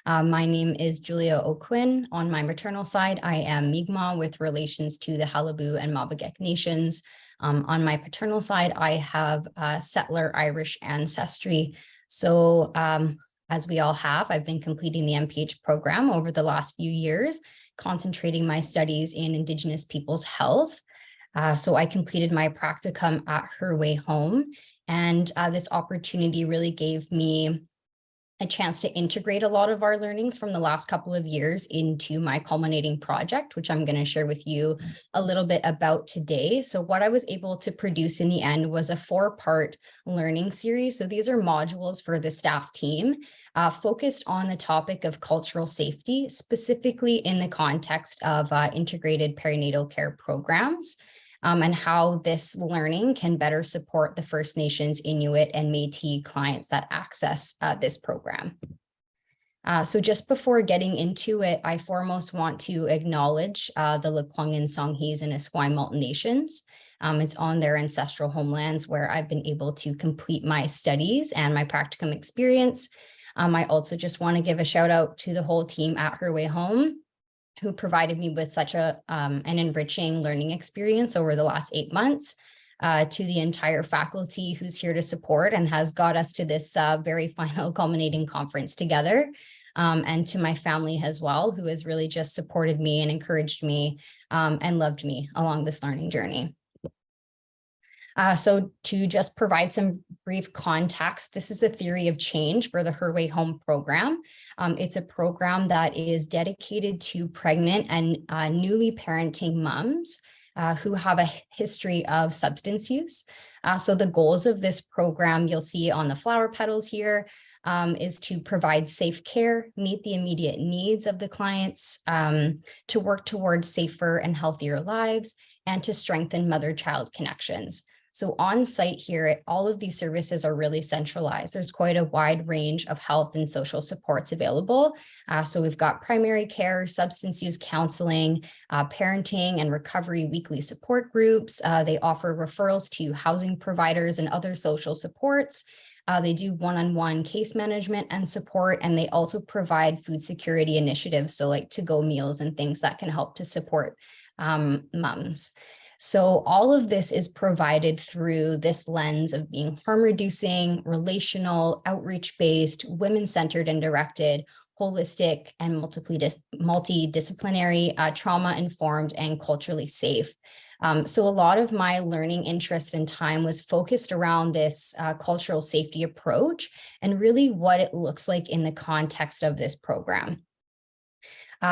My name is Julia O'Quinn. On my maternal side, I am Mi'kmaq with relations to the Qalipu and Mabegek nations. On my paternal side, I have settler Irish ancestry. So as we all have, I've been completing the MPH program over the last few years, concentrating my studies in Indigenous people's health. So I completed my practicum at Her Way Home, and this opportunity really gave me a chance to integrate a lot of our learnings from the last couple of years into my culminating project, which I'm going to share with you a little bit about today. So what I was able to produce in the end was a 4-part learning series. So these are modules for the staff team focused on the topic of cultural safety, specifically in the context of integrated perinatal care programs. And how this learning can better support the First Nations, Inuit, and Métis clients that access this program. So just before getting into it, I foremost want to acknowledge the Lekwungen, Songhees, and Esquimalt nations. It's on their ancestral homelands where I've been able to complete my studies and my practicum experience. I also just want to give a shout out to the whole team at Her Way Home, who provided me with such an enriching learning experience over the last 8 months, to the entire faculty who's here to support and has got us to this very final culminating conference together, and to my family as well, who has really just supported me and encouraged me and loved me along this learning journey. So to just provide some brief context, this is a theory of change for the Her Way Home program. It's a program that is dedicated to pregnant and newly parenting moms who have a history of substance use. So the goals of this program, you'll see on the flower petals here, is to provide safe care, meet the immediate needs of the clients, to work towards safer and healthier lives, and to strengthen mother-child connections. So on site here, all of these services are really centralized. There's quite a wide range of health and social supports available. So we've got primary care, substance use counseling, parenting and recovery weekly support groups. They offer referrals to housing providers and other social supports. They do one-on-one case management and support, and they also provide food security initiatives, so like to-go meals and things that can help to support moms. So all of this is provided through this lens of being harm reducing, relational, outreach-based, women-centered and directed, holistic and multidisciplinary, trauma-informed and culturally safe. So a lot of my learning interest and time was focused around this cultural safety approach and really what it looks like in the context of this program.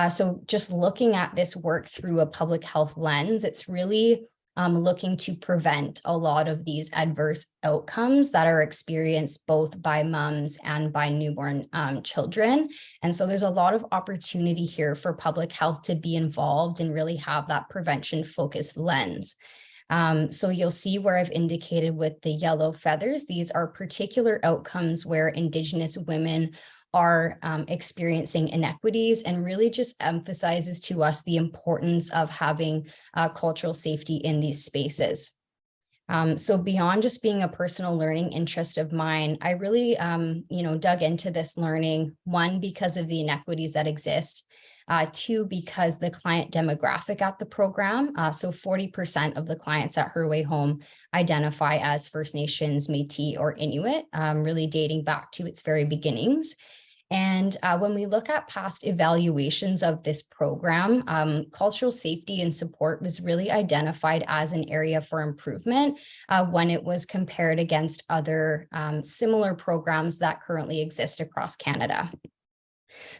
So just looking at this work through a public health lens, it's really looking to prevent a lot of these adverse outcomes that are experienced both by moms and by newborn children. And so there's a lot of opportunity here for public health to be involved and really have that prevention focused lens. So you'll see where I've indicated with the yellow feathers, these are particular outcomes where Indigenous women are experiencing inequities, and really just emphasizes to us the importance of having cultural safety in these spaces. So beyond just being a personal learning interest of mine, I really dug into this learning, one, because of the inequities that exist, two, because the client demographic at the program, so 40% of the clients at Her Way Home identify as First Nations, Métis, or Inuit, really dating back to its very beginnings. And when we look at past evaluations of this program, cultural safety and support was really identified as an area for improvement when it was compared against other similar programs that currently exist across Canada.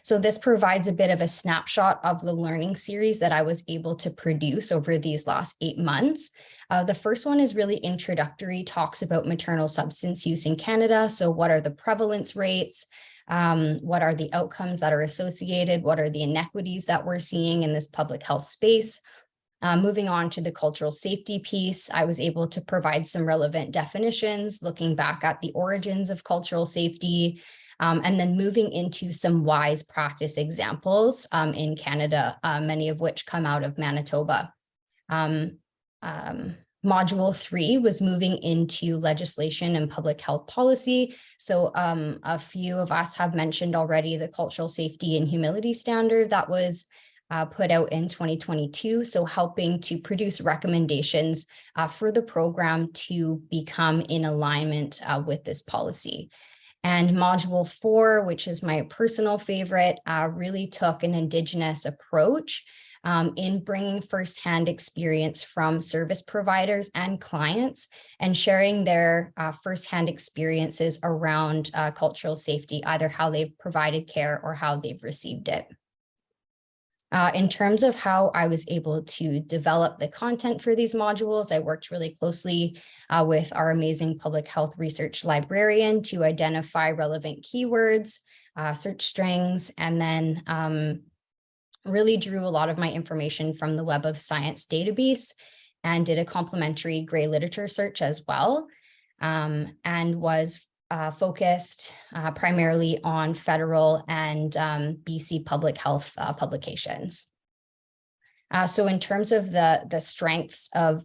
So this provides a bit of a snapshot of the learning series that I was able to produce over these last 8 months. The first one is really introductory, talks about maternal substance use in Canada. So what are the prevalence rates? What are the outcomes that are associated? What are the inequities that we're seeing in this public health space? Moving on to the cultural safety piece, I was able to provide some relevant definitions, looking back at the origins of cultural safety, and then moving into some wise practice examples in Canada, many of which come out of Manitoba. Module 3 was moving into legislation and public health policy. So a few of us have mentioned already the cultural safety and humility standard that was put out in 2022. So helping to produce recommendations for the program to become in alignment with this policy. And module 4, which is my personal favorite, really took an Indigenous approach in bringing firsthand experience from service providers and clients and sharing their firsthand experiences around cultural safety, either how they've provided care or how they've received it. In terms of how I was able to develop the content for these modules, I worked really closely with our amazing public health research librarian to identify relevant keywords, search strings, and then really drew a lot of my information from the Web of Science database and did a complementary gray literature search as well, and was focused primarily on federal and BC public health publications. So in terms of the strengths of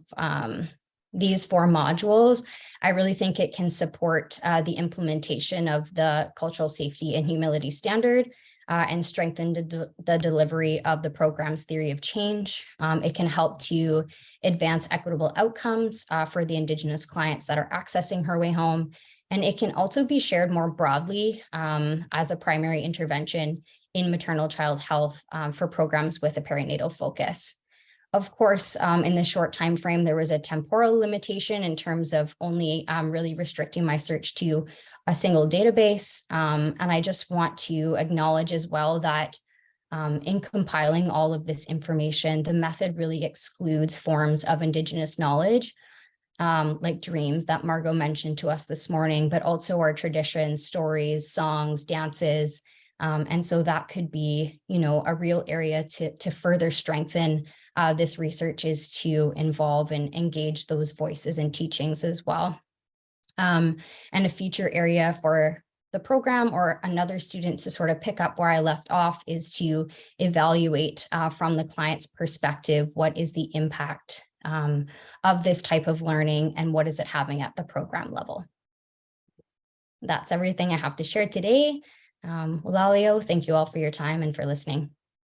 these 4 modules, I really think it can support the implementation of the cultural safety and humility standard and strengthen the delivery of the program's theory of change. It can help to advance equitable outcomes for the Indigenous clients that are accessing Her Way Home. And it can also be shared more broadly as a primary intervention in maternal child health for programs with a perinatal focus. Of course, in this short time frame, there was a temporal limitation in terms of only really restricting my search to a single database. And I just want to acknowledge as well that in compiling all of this information, the method really excludes forms of Indigenous knowledge, like dreams that Margot mentioned to us this morning, but also our traditions, stories, songs, dances. And so that could be, a real area to further strengthen this research, is to involve and engage those voices and teachings as well. And a feature area for the program or another student to sort of pick up where I left off is to evaluate from the client's perspective, what is the impact of this type of learning and what is it having at the program level. That's everything I have to share today. Lalio, thank you all for your time and for listening.